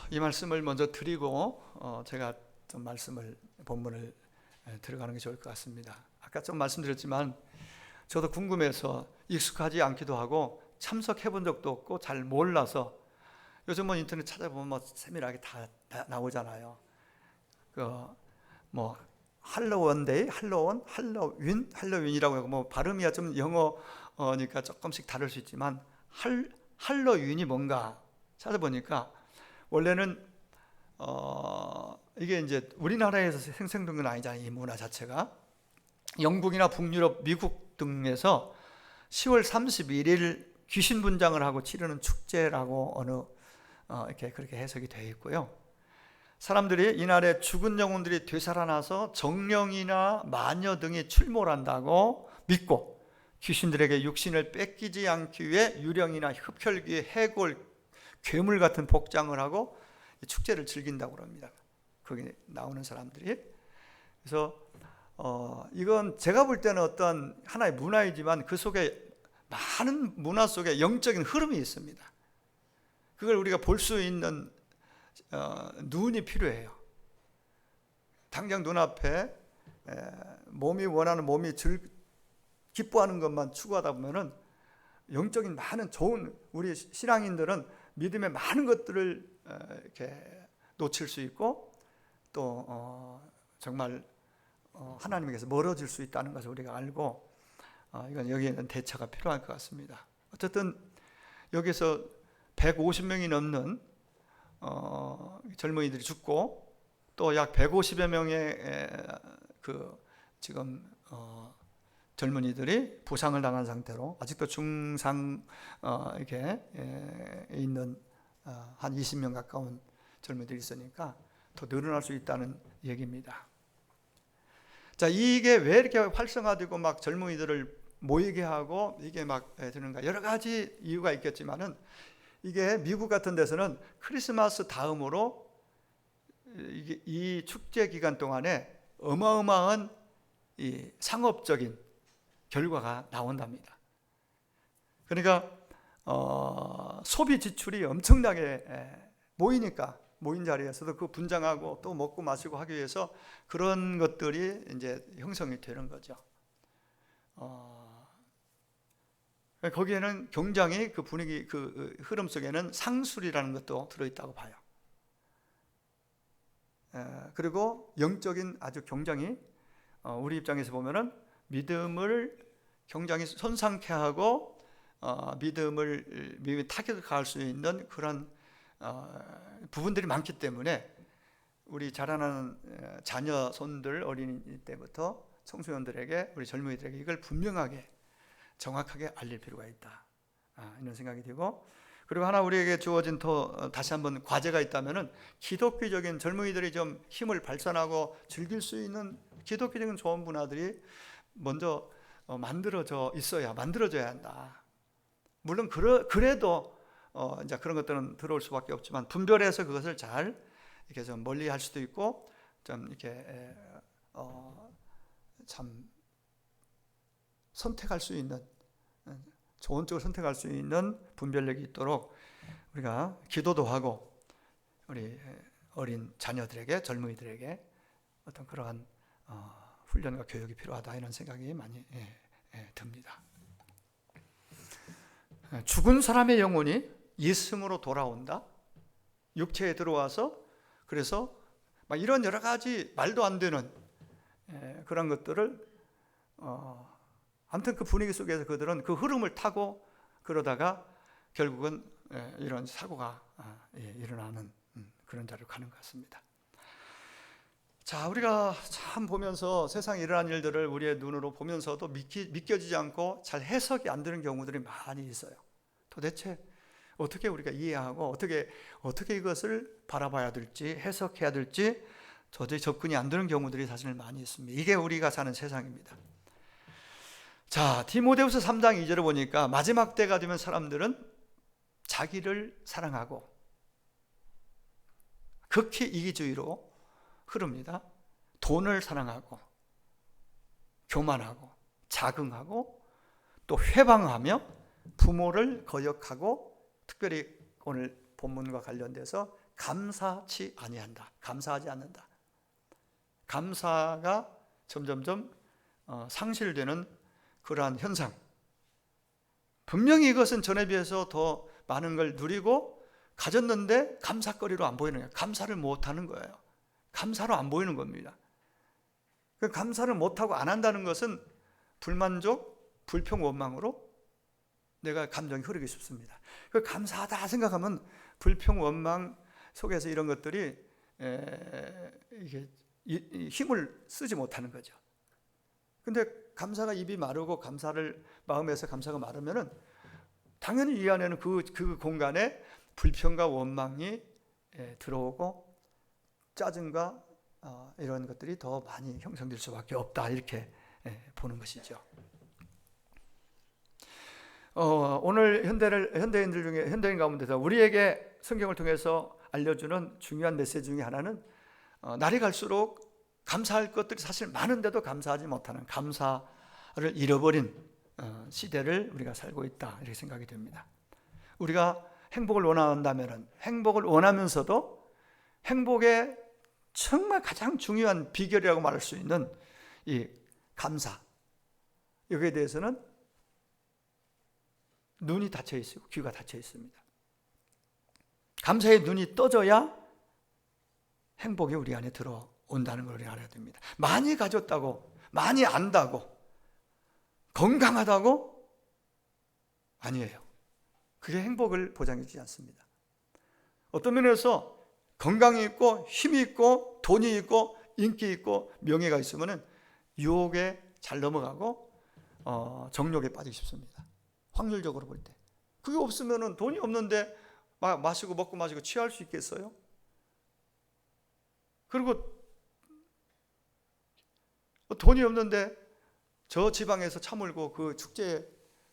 이 말씀을 먼저 드리고 제가 좀 본문을 들어가는 게 좋을 것 같습니다. 아까 좀 말씀드렸지만 저도 궁금해서 익숙하지 않기도 하고 참석해 본 적도 없고 잘 몰라서 요즘은 인터넷 찾아보면 뭐 세밀하게 다 나오잖아요. 뭐 할로원데이, 할로윈이라고 하고 뭐 발음이야 좀 영어니까 조금씩 다를 수 있지만 할로윈이 뭔가 찾아보니까 원래는 이게 이제 우리나라에서 생성된 건 아니잖아요. 이 문화 자체가 영국이나 북유럽, 미국 등에서 10월 31일 귀신 분장을 하고 치르는 축제라고 이렇게 그렇게 해석이 되어 있고요. 사람들이 이날에 죽은 영혼들이 되살아나서 정령이나 마녀 등이 출몰한다고 믿고 귀신들에게 육신을 뺏기지 않기 위해 유령이나 흡혈귀, 해골, 괴물 같은 복장을 하고 축제를 즐긴다고 합니다. 거기 나오는 사람들이. 그래서 이건 제가 볼 때는 어떤 하나의 문화이지만 그 속에 많은 문화 속에 영적인 흐름이 있습니다. 그걸 우리가 볼 수 있는 눈이 필요해요. 당장 눈앞에 몸이 원하는 기뻐하는 것만 추구하다 보면은 영적인 많은 좋은 우리 신앙인들은 믿음의 많은 것들을 이렇게 놓칠 수 있고 또 정말 하나님에게서 멀어질 수 있다는 것을 우리가 알고 이건 여기에는 대처가 필요할 것 같습니다. 어쨌든 여기서 150명이 넘는 젊은이들이 죽고 또 약 150여 명의 지금 젊은이들이 부상을 당한 상태로 아직도 중상 이렇게 있는 한 20명 가까운 젊은이들이 있으니까 더 늘어날 수 있다는 얘기입니다. 자, 이게 왜 이렇게 활성화되고 막 젊은이들을 모이게 하고 이게 막 되는가? 여러 가지 이유가 있겠지만은 이게 미국 같은 데서는 크리스마스 다음으로 이 축제 기간 동안에 어마어마한 이 상업적인 결과가 나온답니다. 그러니까 소비 지출이 엄청나게 모인 자리에서도 그 분장하고 또 먹고 마시고 하기 위해서 그런 것들이 이제 형성이 되는 거죠. 거기에는 굉장히 그 분위기, 그 흐름 속에는 상술이라는 것도 들어있다고 봐요. 그리고 영적인 아주 굉장히 우리 입장에서 보면은 믿음을 굉장히 손상케 하고 믿음이 타격할 수 있는 그런 부분들이 많기 때문에 우리 자라나는 자녀, 손들, 어린이 때부터 청소년들에게 우리 젊은이들에게 이걸 분명하게 정확하게 알릴 필요가 있다. 이런 생각이 들고 그리고 하나 우리에게 주어진 다시 한번 과제가 있다면은 기독교적인 젊은이들이 좀 힘을 발산하고 즐길 수 있는 기독교적인 좋은 문화들이 먼저 만들어져야 한다. 물론 그래도 이제 그런 것들은 들어올 수밖에 없지만 분별해서 그것을 잘 이렇게 좀 멀리할 수도 있고 좀 이렇게 참 선택할 수 있는 좋은 쪽을 선택할 수 있는 분별력이 있도록 우리가 기도도 하고 우리 어린 자녀들에게 젊은이들에게 어떤 그러한 훈련과 교육이 필요하다 이런 생각이 많이 듭니다. 죽은 사람의 영혼이 예수님으로 돌아온다. 육체에 들어와서 그래서 막 이런 여러 가지 말도 안 되는 그런 것들을 아무튼 그 분위기 속에서 그들은 그 흐름을 타고 그러다가 결국은 이런 사고가 일어나는 그런 자리로 가는 것 같습니다. 자, 우리가 참 보면서 세상에 일어나는 일들을 우리의 눈으로 보면서도 믿겨지지 않고 잘 해석이 안 되는 경우들이 많이 있어요. 도대체 어떻게 우리가 이해하고 어떻게 이것을 바라봐야 될지 해석해야 될지 도저히 접근이 안 되는 경우들이 사실 많이 있습니다. 이게 우리가 사는 세상입니다. 자, 디모데후서 3장 2절을 보니까 마지막 때가 되면 사람들은 자기를 사랑하고 극히 이기주의로 흐릅니다. 돈을 사랑하고 교만하고 자긍하고 또 회방하며 부모를 거역하고 특별히 오늘 본문과 관련돼서 감사치 아니한다, 감사하지 않는다. 감사가 점점점 상실되는 그러한 현상. 분명히 이것은 전에 비해서 더 많은 걸 누리고 가졌는데 감사거리로 안 보이는 거예요. 감사를 못하는 거예요. 감사로 안 보이는 겁니다. 그 감사를 못하고 안 한다는 것은 불만족, 불평, 원망으로 내가 감정이 흐르기 쉽습니다. 그 감사하다 생각하면 불평, 원망 속에서 이런 것들이 이게 힘을 쓰지 못하는 거죠. 근데 감사가 입이 마르고 감사를 마음에서 감사가 마르면은 당연히 이 안에는 그 공간에 불평과 원망이 들어오고 짜증과 이런 것들이 더 많이 형성될 수밖에 없다, 이렇게 보는 것이죠. 오늘 현대인 가운데서 우리에게 성경을 통해서 알려주는 중요한 메시지 중에 하나는 날이 갈수록 감사할 것들이 사실 많은데도 감사하지 못하는, 감사를 잃어버린 시대를 우리가 살고 있다, 이렇게 생각이 됩니다. 우리가 행복을 원한다면, 행복을 원하면서도 행복의 정말 가장 중요한 비결이라고 말할 수 있는 이 감사, 여기에 대해서는 눈이 닫혀 있고 귀가 닫혀 있습니다. 감사의 눈이 떠져야 행복이 우리 안에 들어온다는 걸 우리가 알아야 됩니다. 많이 가졌다고, 많이 안다고, 건강하다고 아니에요. 그게 행복을 보장해 주지 않습니다. 어떤 면에서 건강이 있고 힘이 있고 돈이 있고 인기 있고 명예가 있으면 유혹에 잘 넘어가고 정욕에 빠지기 쉽습니다. 확률적으로 볼 때. 그게 없으면 돈이 없는데 마시고 먹고 마시고 취할 수 있겠어요? 그리고 돈이 없는데 저 지방에서 차 몰고 그 축제에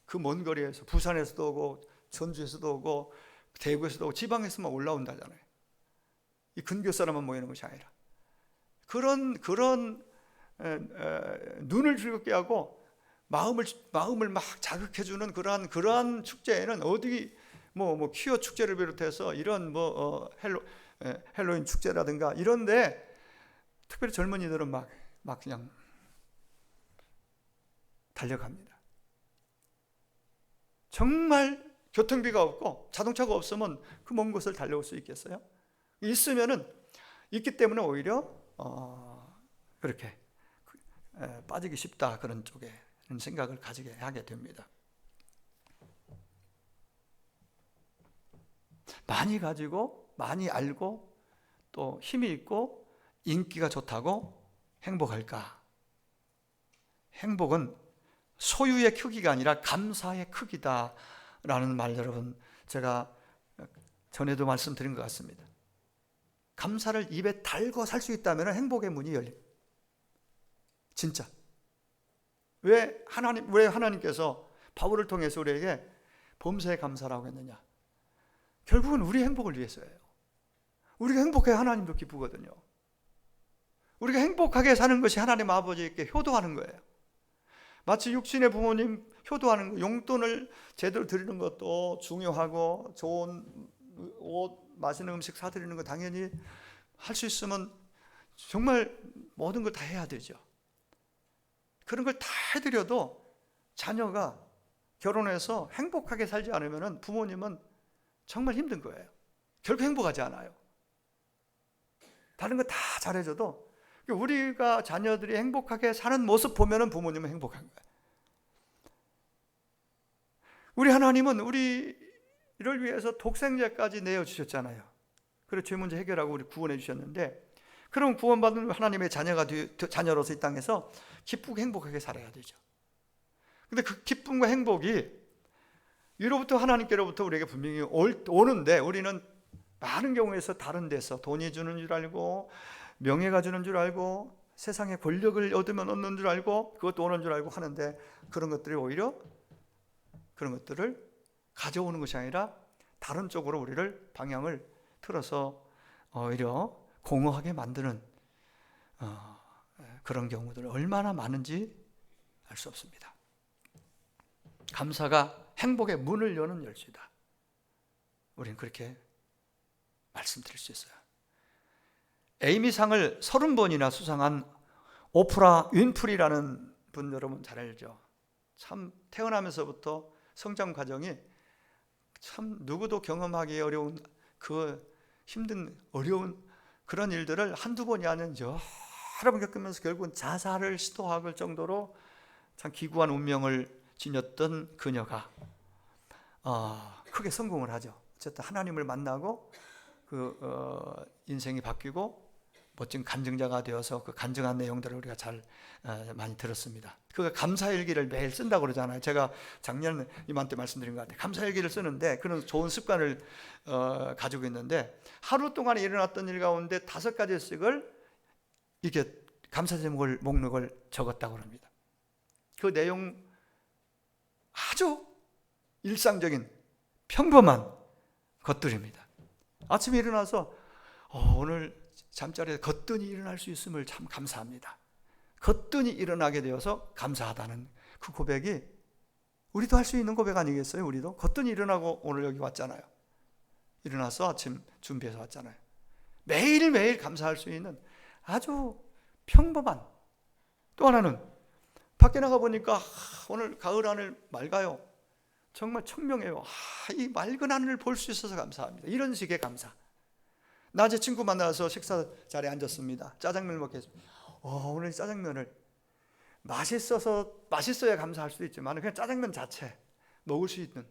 그 먼 거리에서 부산에서도 오고 전주에서도 오고 대구에서도 오고 지방에서만 올라온다잖아요. 이 근교 사람만 모이는 것이 아니라 그런 눈을 즐겁게 하고 마음을 막 자극해주는 그러한 축제에는 어디 뭐 퀴어 축제를 비롯해서 이런 헬로윈 축제라든가 이런데 특별히 젊은이들은 막 그냥 달려갑니다. 정말 교통비가 없고 자동차가 없으면 그 먼 곳을 달려올 수 있겠어요? 있기 때문에 오히려 그렇게 빠지기 쉽다, 그런 쪽에 생각을 가지게 하게 됩니다. 많이 가지고 많이 알고 또 힘이 있고 인기가 좋다고 행복할까? 행복은 소유의 크기가 아니라 감사의 크기다라는 말, 여러분 제가 전에도 말씀드린 것 같습니다. 감사를 입에 달고 살 수 있다면 행복의 문이 열립니다. 진짜. 왜 하나님께서 바울을 통해서 우리에게 범사에 감사라고 했느냐? 결국은 우리 행복을 위해서예요. 우리가 행복해야 하나님도 기쁘거든요. 우리가 행복하게 사는 것이 하나님 아버지께 효도하는 거예요. 마치 육신의 부모님 효도하는 거, 용돈을 제대로 드리는 것도 중요하고 좋은 옷, 맛있는 음식 사드리는 거 당연히 할 수 있으면 정말 모든 걸 다 해야 되죠. 그런 걸 다 해드려도 자녀가 결혼해서 행복하게 살지 않으면 부모님은 정말 힘든 거예요. 결국 행복하지 않아요. 다른 거 다 잘해줘도 우리가 자녀들이 행복하게 사는 모습 보면 부모님은 행복한 거예요. 우리 하나님은 우리를 위해서 독생자까지 내어주셨잖아요. 그래서 죄 문제 해결하고 우리 구원해 주셨는데, 그럼 구원받은 하나님의 자녀로서 이 땅에서 기쁘고 행복하게 살아야 되죠. 근데 그 기쁨과 행복이 위로부터 하나님께로부터 우리에게 분명히 오는데, 우리는 많은 경우에서 다른 데서 돈이 주는 줄 알고 명예가 주는 줄 알고 세상의 권력을 얻으면 얻는 줄 알고 그것도 오는 줄 알고 하는데, 그런 것들이 오히려 그런 것들을 가져오는 것이 아니라 다른 쪽으로 우리를 방향을 틀어서 오히려 공허하게 만드는 그런 경우들 얼마나 많은지 알 수 없습니다. 감사가 행복의 문을 여는 열쇠다. 우리는 그렇게 말씀드릴 수 있어요. 에이미상을 30번이나 수상한 오프라 윈프리라는 분 여러분 잘 알죠? 참 태어나면서부터 성장 과정이 참 누구도 경험하기 어려운 그 힘든 어려운 그런 일들을 한두 번이 아닌 여러 번 겪으면서 결국은 자살을 시도할 정도로 참 기구한 운명을 지녔던 그녀가 크게 성공을 하죠. 어쨌든 하나님을 만나고 인생이 바뀌고 멋진 간증자가 되어서 그 간증한 내용들을 우리가 잘 많이 들었습니다. 그가 감사일기를 매일 쓴다고 그러잖아요. 제가 작년 이맘때 말씀드린 것 같아요. 감사일기를 쓰는데 그런 좋은 습관을 가지고 있는데 하루 동안에 일어났던 일 가운데 5가지씩을 이렇게 감사 제목을 목록을 적었다고 합니다. 그 내용 아주 일상적인 평범한 것들입니다. 아침에 일어나서 오늘 잠자리에 거뜬히 일어날 수 있음을 참 감사합니다. 거뜬히 일어나게 되어서 감사하다는 그 고백이 우리도 할 수 있는 고백 아니겠어요? 우리도 거뜬히 일어나고 오늘 여기 왔잖아요. 일어나서 아침 준비해서 왔잖아요. 매일매일 감사할 수 있는 아주 평범한. 또 하나는 밖에 나가 보니까 오늘 가을 하늘 맑아요. 정말 청명해요. 이 맑은 하늘을 볼 수 있어서 감사합니다. 이런 식의 감사. 낮에 친구 만나서 식사 자리에 앉았습니다. 짜장면을 먹겠습니다. 오늘 짜장면을 맛있어야 감사할 수도 있지만 그냥 짜장면 자체 먹을 수 있는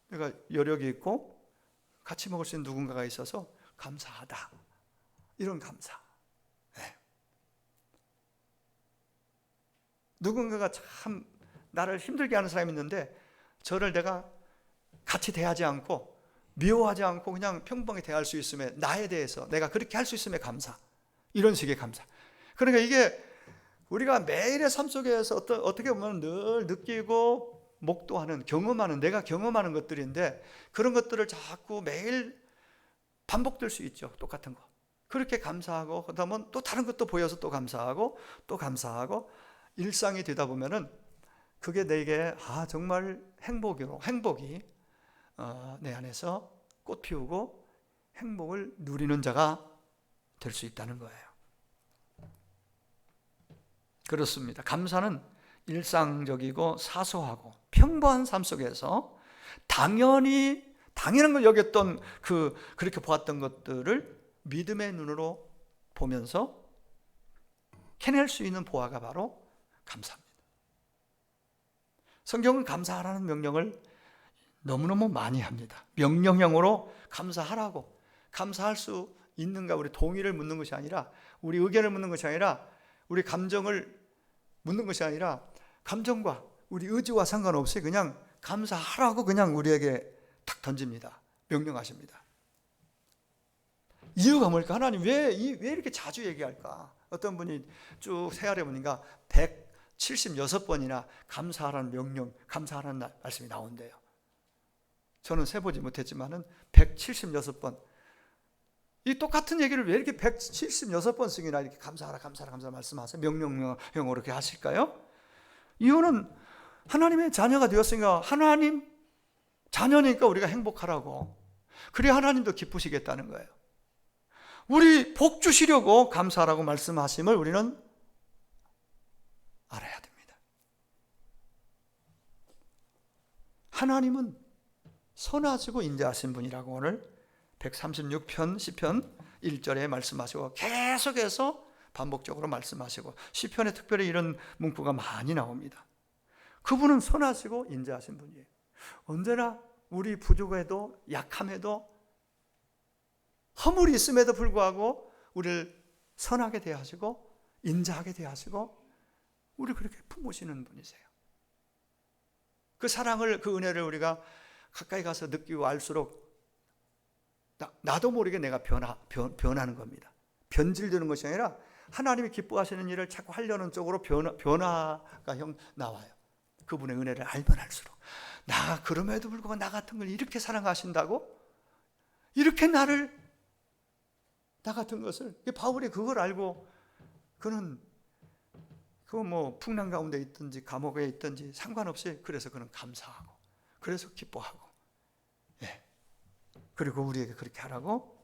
내가 여력이 있고 같이 먹을 수 있는 누군가가 있어서 감사하다. 이런 감사. 네. 누군가가 참 나를 힘들게 하는 사람이 있는데 저를 내가 같이 대하지 않고 미워하지 않고 그냥 평범하게 대할 수 있음에 나에 대해서 내가 그렇게 할 수 있음에 감사. 이런 식의 감사. 그러니까 이게 우리가 매일의 삶 속에서 어떻게 보면 늘 느끼고 목도하는 경험하는 내가 경험하는 것들인데 그런 것들을 자꾸 매일 반복될 수 있죠. 똑같은 거. 그렇게 감사하고 그다음은 또 다른 것도 보여서 또 감사하고 또 감사하고 일상이 되다 보면은 그게 내게 정말 행복이 내 안에서 꽃 피우고 행복을 누리는 자가 될 수 있다는 거예요. 그렇습니다. 감사는 일상적이고 사소하고 평범한 삶 속에서 당연한 걸 여겼던 그렇게 보았던 것들을 믿음의 눈으로 보면서 캐낼 수 있는 보아가 바로 감사입니다. 성경은 감사하라는 명령을 너무너무 많이 합니다. 명령형으로 감사하라고. 감사할 수 있는가 우리 동의를 묻는 것이 아니라 우리 의견을 묻는 것이 아니라 우리 감정을 묻는 것이 아니라 감정과 우리 의지와 상관없이 그냥 감사하라고 그냥 우리에게 탁 던집니다. 명령하십니다. 이유가 뭘까? 하나님 왜 이렇게 자주 얘기할까? 어떤 분이 쭉 세알해 보니까 176번이나 감사하라는 명령, 감사하라는 말씀이 나온대요. 저는 세보지 못했지만은 176번. 이 똑같은 얘기를 왜 이렇게 176번씩이나 이렇게 감사하라 말씀하세요? 명령형으로 이렇게 하실까요? 이유는 하나님의 자녀가 되었으니까 하나님 자녀니까 우리가 행복하라고. 그래야 하나님도 기쁘시겠다는 거예요. 우리 복 주시려고 감사하라고 말씀하심을 우리는 알아야 됩니다. 하나님은 선하시고 인자하신 분이라고 오늘 136편 시편 1절에 말씀하시고 계속해서 반복적으로 말씀하시고 시편에 특별히 이런 문구가 많이 나옵니다. 그분은 선하시고 인자하신 분이에요. 언제나 우리 부족해도 약함에도 허물이 있음에도 불구하고 우리를 선하게 대하시고 인자하게 대하시고 우리 그렇게 품으시는 분이세요. 그 사랑을 그 은혜를 우리가 가까이 가서 느끼고 알수록 나도 모르게 내가 변하는 겁니다. 변질되는 것이 아니라 하나님이 기뻐하시는 일을 자꾸 하려는 쪽으로 변화가 나와요. 그분의 은혜를 알면 알수록 그럼에도 불구하고 나 같은 걸 이렇게 사랑하신다고? 이렇게 나 같은 것을 바울이 그걸 알고 그는 풍랑 가운데 있든지 감옥에 있든지 상관없이 그래서 그는 감사하고 그래서 기뻐하고 그리고 우리에게 그렇게 하라고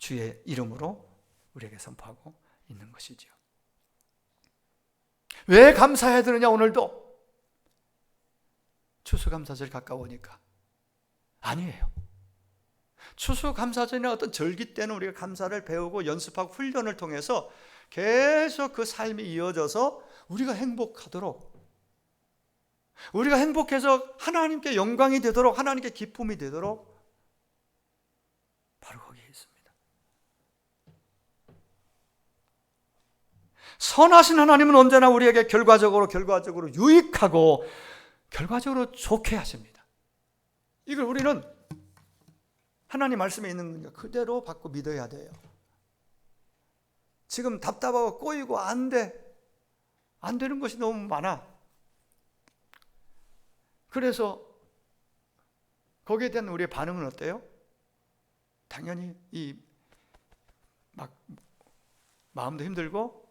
주의 이름으로 우리에게 선포하고 있는 것이죠. 왜 감사해야 되느냐? 오늘도 추수감사절 가까우니까. 아니에요. 추수감사절이나 어떤 절기 때는 우리가 감사를 배우고 연습하고 훈련을 통해서 계속 그 삶이 이어져서 우리가 행복하도록, 우리가 행복해서 하나님께 영광이 되도록, 하나님께 기쁨이 되도록 바로 거기에 있습니다. 선하신 하나님은 언제나 우리에게 결과적으로 유익하고 결과적으로 좋게 하십니다. 이걸 우리는 하나님 말씀에 있는 거 그대로 받고 믿어야 돼요. 지금 답답하고 꼬이고 안 되는 것이 너무 많아. 그래서 거기에 대한 우리의 반응은 어때요? 당연히 마음도 힘들고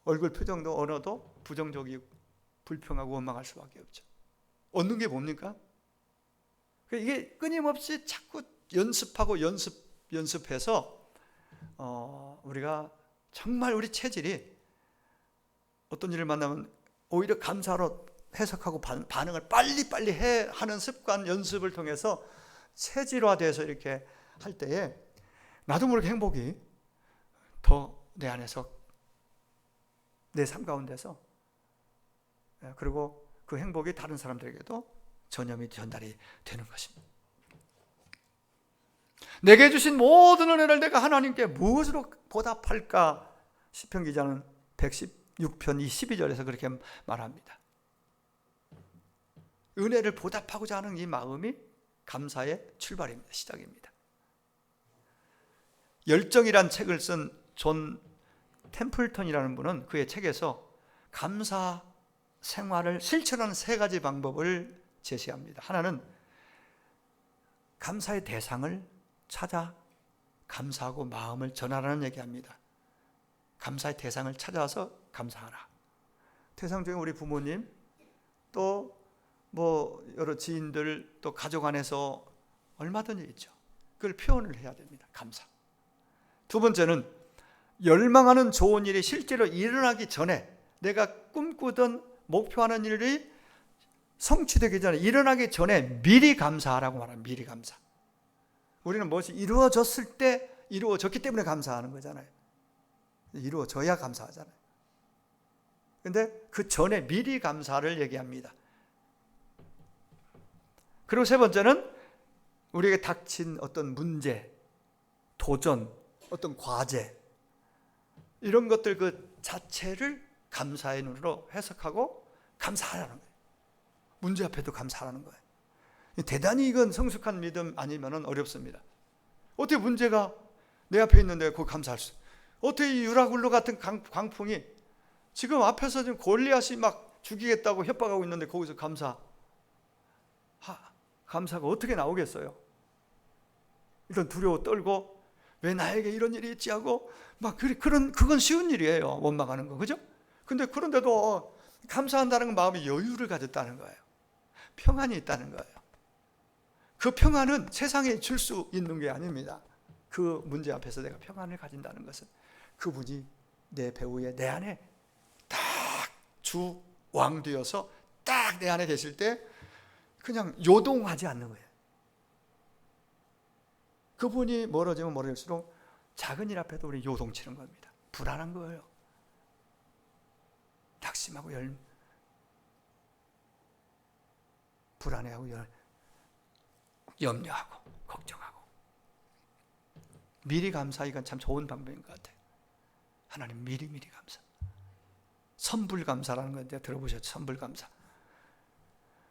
얼굴 표정도 언어도 부정적이고 불평하고 원망할 수밖에 없죠. 얻는 게 뭡니까? 이게 끊임없이 자꾸 연습하고 연습해서 우리가 정말 우리 체질이 어떤 일을 만나면 오히려 감사로 해석하고 반응을 빨리빨리 하는 습관 연습을 통해서 체질화돼서 이렇게 할 때에 나도 모르게 행복이 더 내 안에서 내 삶 가운데서, 그리고 그 행복이 다른 사람들에게도 전염이 전달이 되는 것입니다. 내게 주신 모든 은혜를 내가 하나님께 무엇으로 보답할까? 시편 기자는 116편 12절에서 그렇게 말합니다. 은혜를 보답하고자 하는 이 마음이 감사의 출발입니다. 시작입니다. 열정이란 책을 쓴 존 템플턴이라는 분은 그의 책에서 감사 생활을 실천하는 3가지 방법을 제시합니다. 하나는 감사의 대상을 찾아 감사하고 마음을 전하라는 얘기합니다. 감사의 대상을 찾아서 감사하라. 대상 중에 우리 부모님, 또 여러 지인들, 또 가족 안에서 얼마든지 있죠. 그걸 표현을 해야 됩니다. 감사. 두 번째는 열망하는 좋은 일이 실제로 일어나기 전에, 내가 꿈꾸던 목표하는 일이 성취되기 전에, 일어나기 전에 미리 감사하라고 말합니다. 미리 감사. 우리는 무엇이 이루어졌을 때, 이루어졌기 때문에 감사하는 거잖아요. 이루어져야 감사하잖아요. 근데 그 전에 미리 감사를 얘기합니다. 그리고 세 번째는 우리에게 닥친 어떤 문제, 도전, 어떤 과제, 이런 것들 그 자체를 감사의 눈으로 해석하고 감사하라는 거예요. 문제 앞에도 감사하라는 거예요. 대단히 이건 성숙한 믿음 아니면 어렵습니다. 어떻게 문제가 내 앞에 있는데 그거 감사할 수? 어떻게 이 유라굴로 같은 광풍이 지금 앞에서 지금 골리앗이 막 죽이겠다고 협박하고 있는데 거기서 감사가 어떻게 나오겠어요? 일단 두려워 떨고 왜 나에게 이런 일이 있지 하고 막 그건 쉬운 일이에요. 원망하는 거, 그죠? 근데 그런데도 감사한다는 건 마음에 여유를 가졌다는 거예요. 평안이 있다는 거예요. 그 평안은 세상에 줄 수 있는 게 아닙니다. 그 문제 앞에서 내가 평안을 가진다는 것은 그분이 내 배후에 내 안에 딱 주왕 되어서 딱 내 안에 계실 때 그냥 요동하지 않는 거예요. 그분이 멀어지면 멀어질수록 작은 일 앞에도 우리 요동치는 겁니다. 불안한 거예요. 낙심하고 불안해하고 염려하고 걱정하고. 미리 감사, 이건 참 좋은 방법인 것 같아요. 하나님 미리 감사. 선불감사라는 건데 들어보셨죠? 선불감사.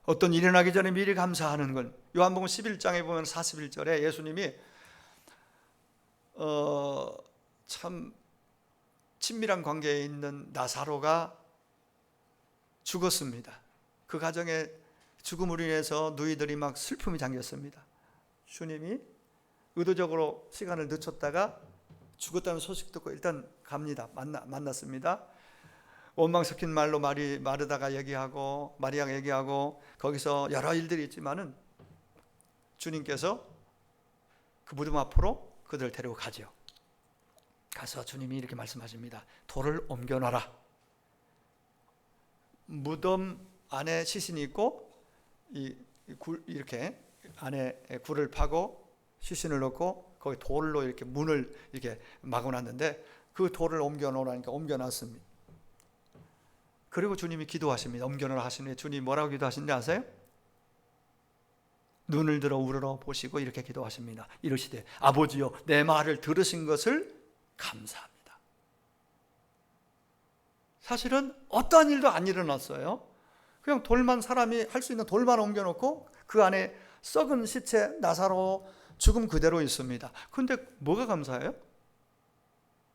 어떤 일이 일어나기 전에 미리 감사하는 건, 요한복음 11장에 보면 41절에 예수님이 참 친밀한 관계에 있는 나사로가 죽었습니다. 그 가정에 죽음으로 인해서 누이들이 막 슬픔이 잠겼습니다. 주님이 의도적으로 시간을 늦췄다가 죽었다는 소식 듣고 일단 갑니다. 만났습니다. 원망 섞인 말로 마르다가 얘기하고 마리아가 얘기하고 거기서 여러 일들이 있지만은 주님께서 그 무덤 앞으로 그들을 데리고 가죠. 가서 주님이 이렇게 말씀하십니다. 돌을 옮겨놔라. 무덤 안에 시신이 있고 이렇게 안에 굴을 파고 시신을 넣고 거기 돌로 이렇게 문을 이렇게 막아놨는데 그 돌을 옮겨놓으라니까 옮겨놨습니다. 그리고 주님이 기도하십니다. 옮겨놓으라 하시는데 주님이 뭐라고 기도하시는지 아세요? 눈을 들어 우러러 보시고 이렇게 기도하십니다. 이르시되 아버지여 내 말을 들으신 것을 감사합니다. 사실은 어떠한 일도 안 일어났어요. 그냥 돌만, 사람이 할 수 있는 돌만 옮겨놓고 그 안에 썩은 시체 나사로 죽음 그대로 있습니다. 그런데 뭐가 감사해요?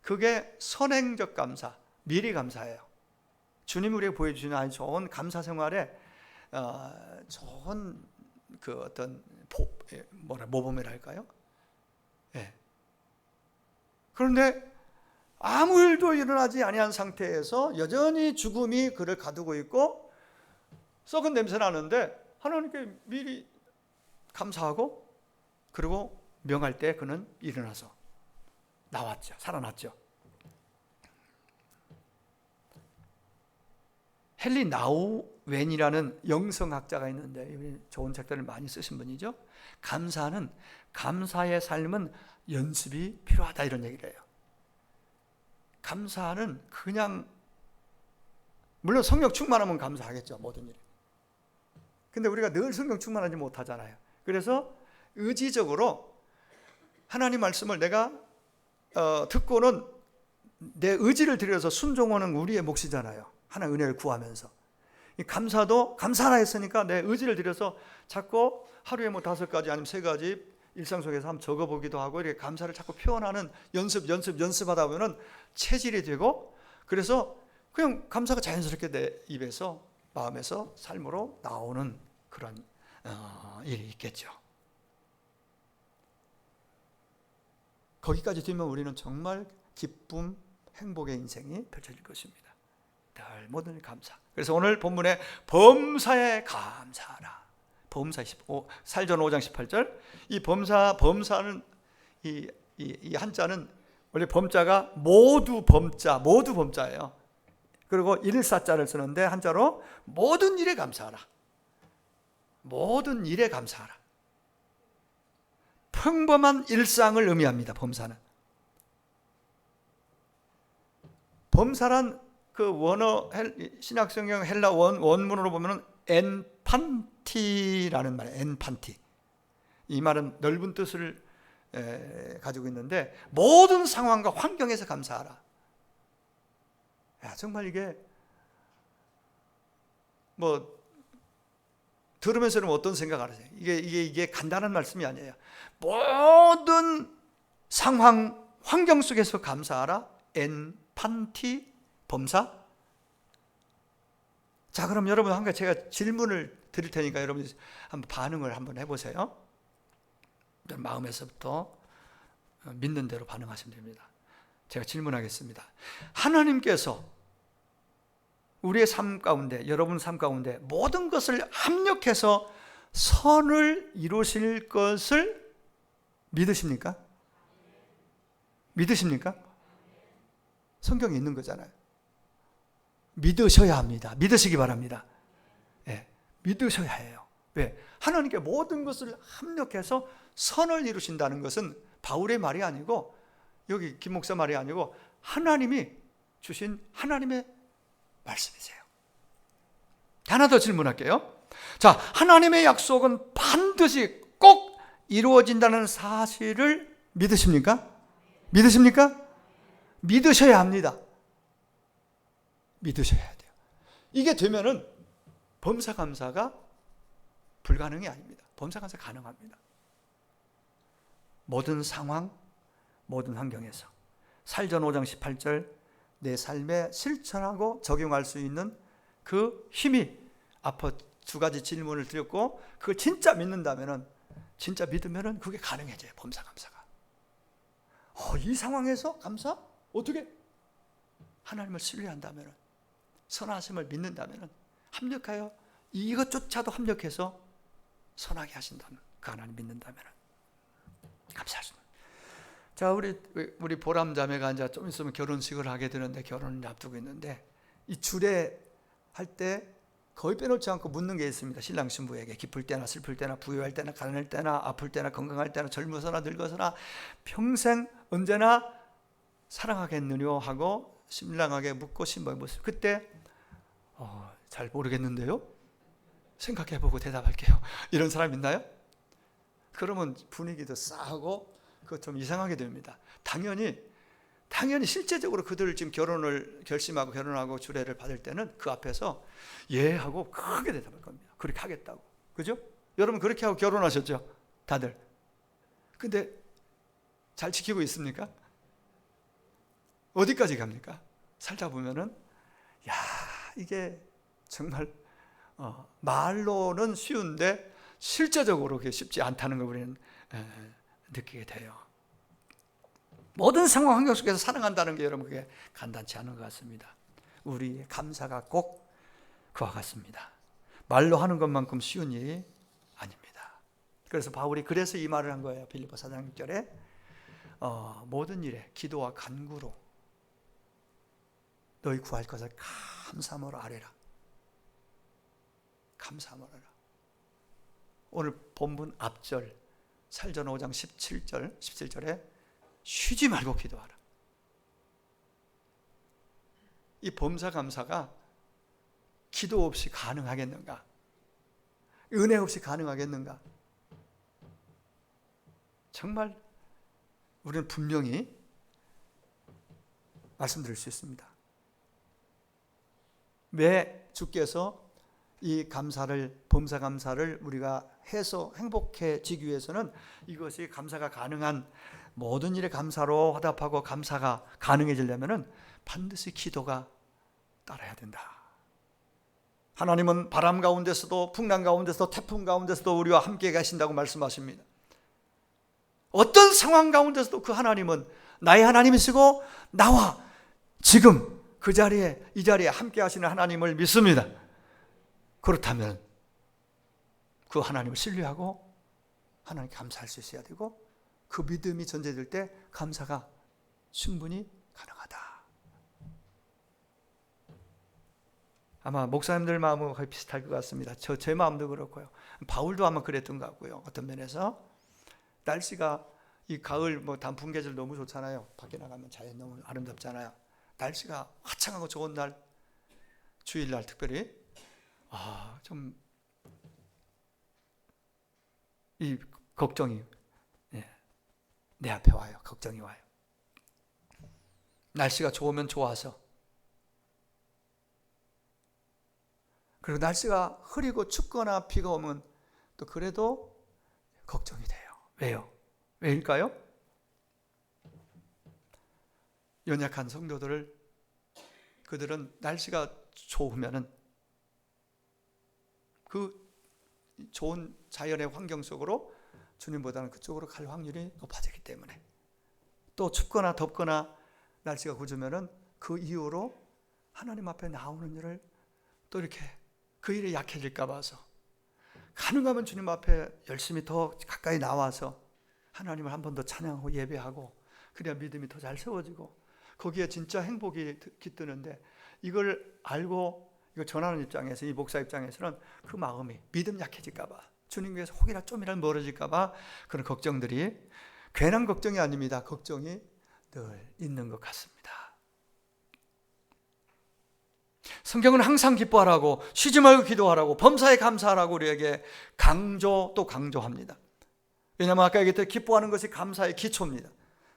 그게 선행적 감사, 미리 감사예요. 주님이 우리에게 보여주시는 아주 좋은 감사 생활에 좋은 그 어떤 모범이랄까요? 예. 그런데 아무 일도 일어나지 아니한 상태에서 여전히 죽음이 그를 가두고 있고 썩은 냄새 나는데 하나님께 미리 감사하고 그리고 명할 때 그는 일어나서 나왔죠. 살아났죠. 헨리 나우웬이라는 영성학자가 있는데 좋은 책들을 많이 쓰신 분이죠. 감사의 삶은 연습이 필요하다 이런 얘기를 해요. 감사는 그냥 물론 성령 충만하면 감사하겠죠. 모든 일에. 근데 우리가 늘 성령 충만하지 못하잖아요. 그래서 의지적으로 하나님 말씀을 내가 듣고는 내 의지를 들여서 순종하는 우리의 몫이잖아요. 하나님 은혜를 구하면서. 이 감사도 감사라 했으니까 내 의지를 들여서 자꾸 하루에 5가지 아니면 3가지 일상 속에서 한번 적어보기도 하고 이렇게 감사를 자꾸 표현하는 연습하다 보면 체질이 되고 그래서 그냥 감사가 자연스럽게 내 입에서 마음에서 삶으로 나오는 그런 일이 있겠죠. 거기까지 되면 우리는 정말 기쁨, 행복의 인생이 펼쳐질 것입니다. 늘 모든 감사. 그래서 오늘 본문에 범사에 감사하라. 범사 15, 살전 5장 18절. 이 범사는 이 한자는 원래 범자가 모두 범자예요. 그리고 일사자를 쓰는데 한자로 모든 일에 감사하라. 모든 일에 감사하라. 평범한 일상을 의미합니다. 범사는. 범사란 그 원어 신약성경 헬라 원문으로 보면은 엔판티라는 말이에요. 엔판티. 이 말은 넓은 뜻을 가지고 있는데 모든 상황과 환경에서 감사하라. 야, 정말 이게 뭐 들으면서는 어떤 생각을 하세요? 이게 간단한 말씀이 아니에요. 모든 상황 환경 속에서 감사하라. 엔판티 범사. 자, 그럼 여러분 한 가지 제가 질문을 드릴 테니까 여러분 한번 반응을 한번 해보세요. 마음에서부터 믿는 대로 반응하시면 됩니다. 제가 질문하겠습니다. 하나님께서 우리의 삶 가운데, 여러분 삶 가운데 모든 것을 합력해서 선을 이루실 것을 믿으십니까? 믿으십니까? 성경에 있는 거잖아요. 믿으셔야 합니다. 믿으시기 바랍니다. 예, 믿으셔야 해요. 왜? 하나님께 모든 것을 합력해서 선을 이루신다는 것은 바울의 말이 아니고 여기 김 목사 말이 아니고 하나님이 주신 하나님의 말씀이세요. 하나 더 질문할게요. 자, 하나님의 약속은 반드시 꼭 이루어진다는 사실을 믿으십니까? 믿으십니까? 믿으셔야 합니다. 믿으셔야 돼요. 이게 되면은 범사감사가 불가능이 아닙니다. 범사감사 가능합니다. 모든 상황, 모든 환경에서 살전 5장 18절 내 삶에 실천하고 적용할 수 있는 그 힘이 앞서 2가지 질문을 드렸고 그걸 진짜 믿는다면은 진짜 믿으면은 그게 가능해져요. 범사감사가. 이 상황에서 감사? 어떻게? 하나님을 신뢰한다면은 선하심을 믿는다면은 합력하여 이것조차도 합력해서 선하게 하신다면 그 하나님 믿는다면은 감사할 수 있습니다. 자, 우리 보람 자매가 이제 좀 있으면 결혼식을 하게 되는데, 결혼을 앞두고 있는데, 이 주례 할 때 거의 빼놓지 않고 묻는 게 있습니다. 신랑 신부에게 기쁠 때나 슬플 때나 부유할 때나 가난할 때나 아플 때나 건강할 때나 젊어서나 늙어서나 평생 언제나 사랑하겠느냐 하고 신랑에게 묻고 신부에게 묻습니다. 그때 잘 모르겠는데요, 생각해보고 대답할게요, 이런 사람 있나요? 그러면 분위기도 싸하고 그거 좀 이상하게 됩니다. 당연히 실제적으로 그들 지금 결혼을 결심하고 결혼하고 주례를 받을 때는 그 앞에서 예 하고 크게 대답할 겁니다. 그렇게 하겠다고. 그죠? 여러분 그렇게 하고 결혼하셨죠? 다들. 근데 잘 지키고 있습니까? 어디까지 갑니까? 살다 보면은 야, 이게 정말 말로는 쉬운데 실제적으로 그게 쉽지 않다는 걸 우리는 느끼게 돼요. 모든 상황 환경 속에서 사랑한다는 게 여러분 그게 간단치 않은 것 같습니다. 우리의 감사가 꼭 그와 같습니다. 말로 하는 것만큼 쉬운 일이 아닙니다. 그래서 바울이 그래서 이 말을 한 거예요. 빌립보 4장 6절에 모든 일에 기도와 간구로 너희 구할 것을 감사함으로 아뢰라. 감사함으로 아뢰라. 오늘 본문 앞절 살전 5장 17절에 쉬지 말고 기도하라. 이 범사감사가 기도 없이 가능하겠는가? 은혜 없이 가능하겠는가? 정말 우리는 분명히 말씀드릴 수 있습니다. 왜 주께서 이 감사를, 범사감사를 우리가 해서 행복해지기 위해서는 이것이 감사가 가능한 모든 일에 감사로 화답하고 감사가 가능해지려면 반드시 기도가 따라야 된다. 하나님은 바람 가운데서도 풍랑 가운데서도 태풍 가운데서도 우리와 함께 계신다고 말씀하십니다. 어떤 상황 가운데서도 그 하나님은 나의 하나님이시고 나와 지금 그 자리에 이 자리에 함께 하시는 하나님을 믿습니다. 그렇다면 그 하나님을 신뢰하고 하나님께 감사할 수 있어야 되고, 그 믿음이 전제될 때 감사가 충분히 가능하다. 아마 목사님들 마음은 거의 비슷할 것 같습니다. 제 마음도 그렇고요. 바울도 아마 그랬던 것 같고요. 어떤 면에서 날씨가 이 가을 단풍 계절 너무 좋잖아요. 밖에 나가면 자연 너무 아름답잖아요. 날씨가 화창하고 좋은 날, 주일날 특별히 좀 이 걱정이 내 앞에 와요. 걱정이 와요. 날씨가 좋으면 좋아서, 그리고 날씨가 흐리고 춥거나 비가 오면 또 그래도 걱정이 돼요. 왜요? 왜일까요? 연약한 성도들을, 그들은 날씨가 좋으면은 그 좋은 자연의 환경 속으로 주님보다는 그쪽으로 갈 확률이 높아지기 때문에, 또 춥거나 덥거나 날씨가 굳으면은 그 이유로 하나님 앞에 나오는 일을 또 이렇게 그 일에 약해질까 봐서 가능하면 주님 앞에 열심히 더 가까이 나와서 하나님을 한 번 더 찬양하고 예배하고, 그래야 믿음이 더 잘 세워지고 거기에 진짜 행복이 깃드는데, 이걸 알고 이거 전하는 입장에서, 이 목사 입장에서는 그 마음이 믿음 약해질까 봐, 주님께서 혹이나 좀이라도 멀어질까 봐 그런 걱정들이 괜한 걱정이 아닙니다. 걱정이 늘 있는 것 같습니다. 성경은 항상 기뻐하라고, 쉬지 말고 기도하라고, 범사에 감사하라고 우리에게 강조합니다. 왜냐하면 아까 얘기했듯이 기뻐하는 것이 감사의 기초입니다.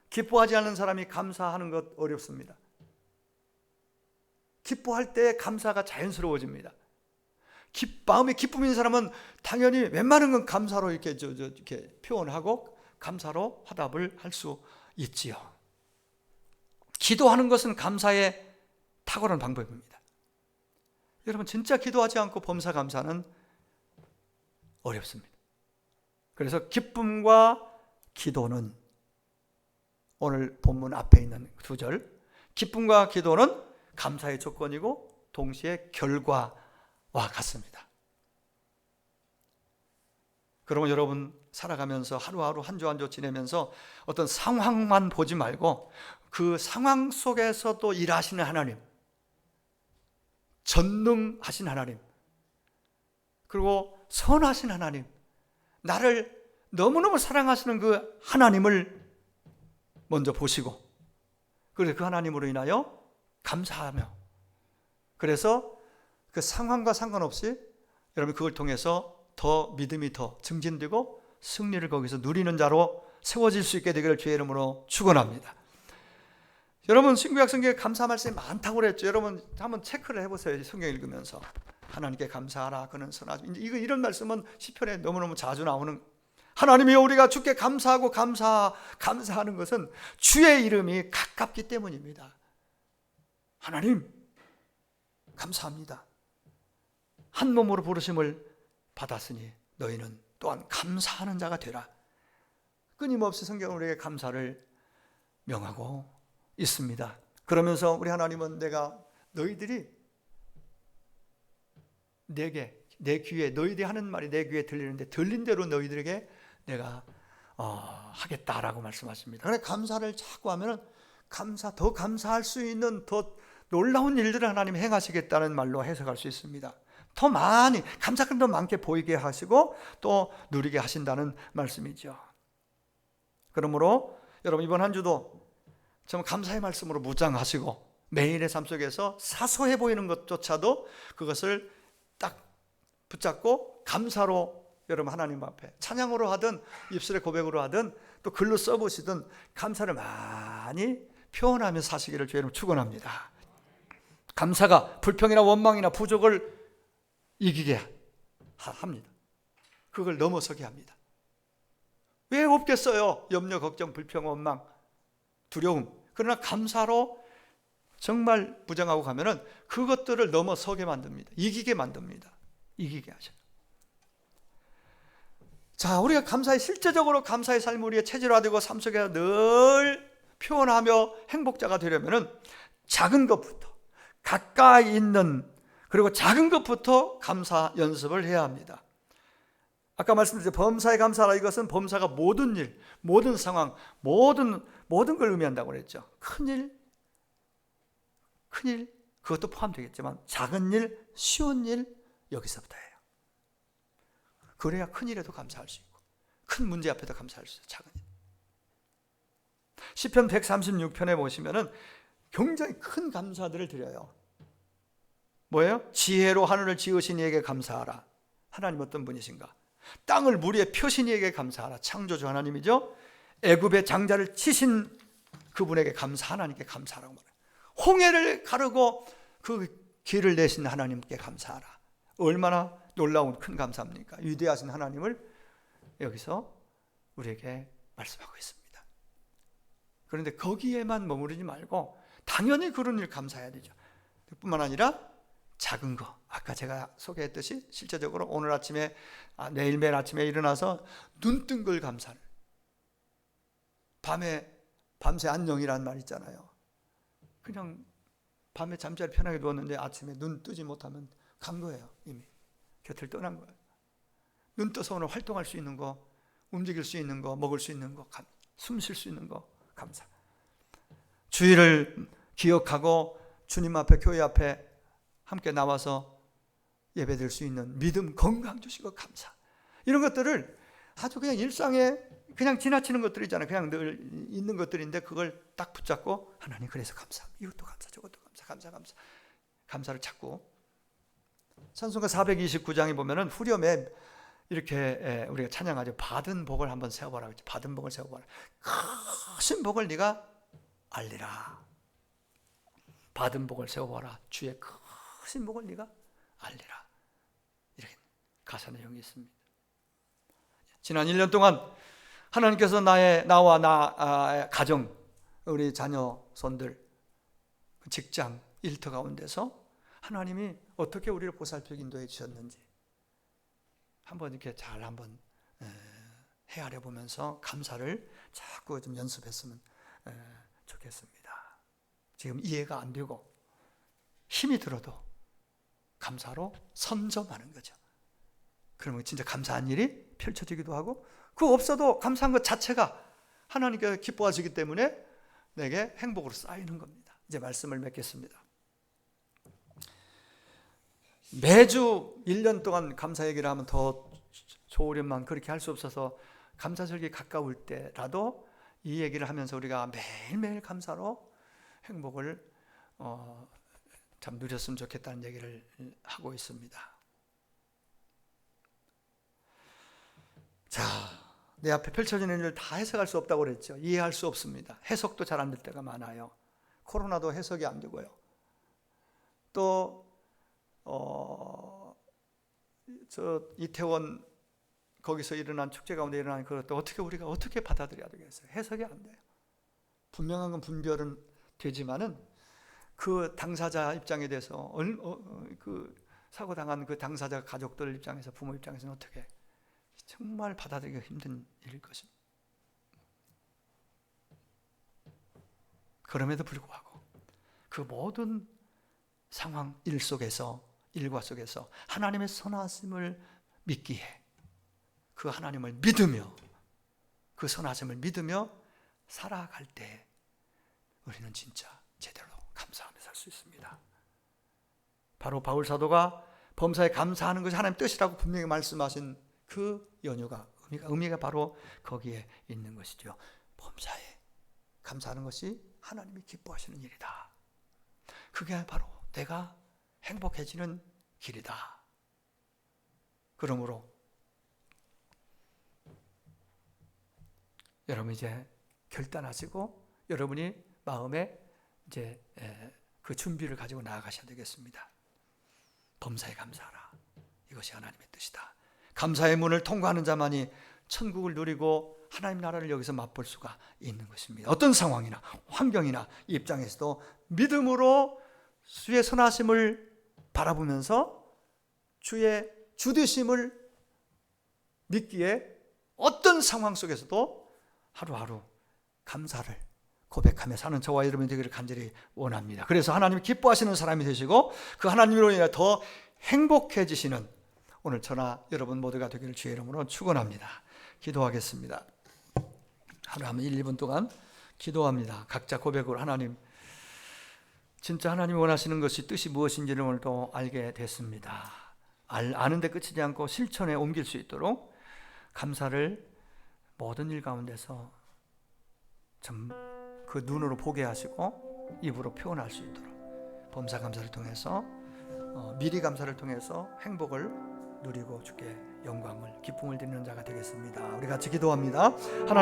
기뻐하지 않는 사람이 감사하는 것 어렵습니다. 기뻐할 때 감사가 자연스러워집니다. 마음에 기쁨인 사람은 당연히 웬만한 건 감사로 이렇게 표현하고 감사로 화답을 할 수 있지요. 기도하는 것은 감사의 탁월한 방법입니다. 여러분 진짜 기도하지 않고 범사 감사는 어렵습니다. 그래서 기쁨과 기도는, 오늘 본문 앞에 있는 2절, 기쁨과 기도는 감사의 조건이고 동시에 결과와 같습니다. 그러면 여러분 살아가면서 하루하루 한 주 한 주 지내면서 어떤 상황만 보지 말고 그 상황 속에서도 일하시는 하나님, 전능하신 하나님, 그리고 선하신 하나님, 나를 너무너무 사랑하시는 그 하나님을 먼저 보시고, 그래서 그 하나님으로 인하여 감사하며, 그래서 그 상황과 상관없이 여러분 그걸 통해서 더 믿음이 더 증진되고 승리를 거기서 누리는 자로 세워질 수 있게 되기를 주의 이름으로 축원합니다. 여러분 신구약 성경에 감사 말씀이 많다고 그랬죠. 여러분 한번 체크를 해보세요. 성경 읽으면서 하나님께 감사하라, 그는 선하시고, 이런 말씀은 시편에 너무너무 자주 나오는, 하나님이여 우리가 주께 감사하고 감사하는 것은 주의 이름이 가깝기 때문입니다. 하나님 감사합니다. 한 몸으로 부르심을 받았으니 너희는 또한 감사하는 자가 되라. 끊임없이 성경은 우리에게 감사를 명하고 있습니다. 그러면서 우리 하나님은 너희들이 내게, 내 귀에, 너희들이 하는 말이 내 귀에 들리는데 들린 대로 너희들에게 내가 하겠다라고 말씀하십니다. 그러니까 감사를 자꾸 하면은 더 감사할 수 있는 더 놀라운 일들을 하나님이 행하시겠다는 말로 해석할 수 있습니다. 더 많이, 감사가 더 많게 보이게 하시고 또 누리게 하신다는 말씀이죠. 그러므로 여러분 이번 한 주도 정말 감사의 말씀으로 무장하시고 매일의 삶 속에서 사소해 보이는 것조차도 그것을 딱 붙잡고 감사로 여러분 하나님 앞에 찬양으로 하든 입술의 고백으로 하든 또 글로 써보시든 감사를 많이 표현하며 사시기를 주의 이름으로 축원합니다. 감사가 불평이나 원망이나 부족을 이기게 합니다. 그걸 넘어서게 합니다. 왜 없겠어요? 염려, 걱정, 불평, 원망, 두려움. 그러나 감사로 정말 무장하고 가면은 그것들을 넘어서게 만듭니다. 이기게 만듭니다. 이기게 하셔요. 자, 우리가 실제적으로 감사의 삶을 우리의 체질화되고 삶 속에 늘 표현하며 행복자가 되려면은 작은 것부터, 가까이 있는, 그리고 작은 것부터 감사 연습을 해야 합니다. 아까 말씀드린 범사에 감사하라, 이것은 범사가 모든 일, 모든 상황, 모든 걸 의미한다고 그랬죠. 큰 일, 그것도 포함되겠지만 작은 일, 쉬운 일, 여기서부터예요. 그래야 큰 일에도 감사할 수 있고 큰 문제 앞에도 감사할 수 있어요. 작은 일. 시편 136편에 보시면은 굉장히 큰 감사들을 드려요. 뭐예요? 지혜로 하늘을 지으신 이에게 감사하라. 하나님 어떤 분이신가? 땅을 물 위에 펴신 이에게 감사하라. 창조주 하나님이죠. 애굽의 장자를 치신 그분에게 하나님께 감사하라고 말해요. 홍해를 가르고 그 길을 내신 하나님께 감사하라. 얼마나 놀라운 큰 감사입니까? 위대하신 하나님을 여기서 우리에게 말씀하고 있습니다. 그런데 거기에만 머무르지 말고 당연히 그런 일 감사해야 되죠. 뿐만 아니라 작은 거, 아까 제가 소개했듯이 실제적으로 오늘 아침에 매일 아침에 일어나서 눈 뜬 걸 감사를, 밤새 안녕이라는 말 있잖아요. 그냥 밤에 잠자리 편하게 누웠는데 아침에 눈 뜨지 못하면 간 거예요. 이미 곁을 떠난 거예요. 눈 떠서 오늘 활동할 수 있는 거, 움직일 수 있는 거, 먹을 수 있는 거, 숨 쉴 수 있는 거 감사. 주일을 기억하고 주님 앞에, 교회 앞에 함께 나와서 예배드릴 수 있는 믿음, 건강 주시고 감사. 이런 것들을 아주 그냥 일상에 그냥 지나치는 것들이잖아요. 그냥 늘 있는 것들인데 그걸 딱 붙잡고 하나님 그래서 감사, 이것도 감사, 저것도 감사. 감사를 찾고. 찬송가 429장에 보면은 후렴에 이렇게 우리가 찬양하죠. 받은 복을 한번 세워보라. 받은 복을 세워보라. 크신 복을 네가 알리라. 받은 복을 세워보라. 주의 크신 복을 네가 알리라. 이렇게 가사 내용이 있습니다. 지난 1년 동안 하나님께서 나와 가정, 우리 자녀, 손들, 직장, 일터 가운데서 하나님이 어떻게 우리를 보살펴 인도해 주셨는지 한번 이렇게 잘 한번 헤아려 보면서 감사를 자꾸 좀 연습했으면 좋겠습니다. 지금 이해가 안 되고 힘이 들어도 감사로 선점하는 거죠. 그러면 진짜 감사한 일이 펼쳐지기도 하고 그 없어도 감사한 것 자체가 하나님께 기뻐하시기 때문에 내게 행복으로 쌓이는 겁니다. 이제 말씀을 맺겠습니다. 매주 1년 동안 감사 얘기를 하면 더 좋으련만 그렇게 할 수 없어서 감사절기 가까울 때라도 이 얘기를 하면서 우리가 매일매일 감사로 행복을 참 누렸으면 좋겠다는 얘기를 하고 있습니다. 자, 내 앞에 펼쳐지는 일을 다 해석할 수 없다고 그랬죠. 이해할 수 없습니다. 해석도 잘 안 될 때가 많아요. 코로나도 해석이 안 되고요. 또 저 이태원 거기서 일어난 축제 가운데 일어난 그것도 우리가 어떻게 받아들여야 되겠어요? 해석이 안 돼요. 분명한 건 분별은 되지만은 그 당사자 입장에 대해서 그 사고 당한 그 당사자 가족들 입장에서 부모 입장에서는 어떻게 정말 받아들이기가 힘든 일일 것입니다. 그럼에도 불구하고 그 모든 상황 일과 속에서 하나님의 선하심을 믿기에 그 하나님을 믿으며 그 선하심을 믿으며 살아갈 때 우리는 진짜 제대로 감사하며 살 수 있습니다. 바로 바울 사도가 범사에 감사하는 것이 하나님의 뜻이라고 분명히 말씀하신 그 연유가 의미가 바로 거기에 있는 것이죠. 범사에 감사하는 것이 하나님이 기뻐하시는 일이다. 그게 바로 내가 행복해지는 길이다. 그러므로 여러분 이제 결단하시고 여러분이 마음에 이제 그 준비를 가지고 나아가셔야 되겠습니다. 범사에 감사하라. 이것이 하나님의 뜻이다. 감사의 문을 통과하는 자만이 천국을 누리고 하나님 나라를 여기서 맛볼 수가 있는 것입니다. 어떤 상황이나 환경이나 입장에서도 믿음으로 주의 선하심을 바라보면서 주의 주되심을 믿기에 어떤 상황 속에서도 하루하루 감사를 고백하며 사는 저와 여러분이 되기를 간절히 원합니다. 그래서 하나님이 기뻐하시는 사람이 되시고 그 하나님으로 인해 더 행복해지시는 오늘 저나 여러분 모두가 되기를 주의 이름으로 축원합니다. 기도하겠습니다. 하루 한 1, 2분 동안 기도합니다. 각자 고백으로 하나님, 진짜 하나님이 원하시는 것이 뜻이 무엇인지를 오늘도 알게 됐습니다. 아는데 끝이지 않고 실천에 옮길 수 있도록 감사를 모든 일 가운데서 좀 그 눈으로 보게 하시고 입으로 표현할 수 있도록 범사 감사를 통해서 미리 감사를 통해서 행복을 누리고 주께 영광을 기쁨을 드리는 자가 되겠습니다. 우리 같이 기도합니다. 하나님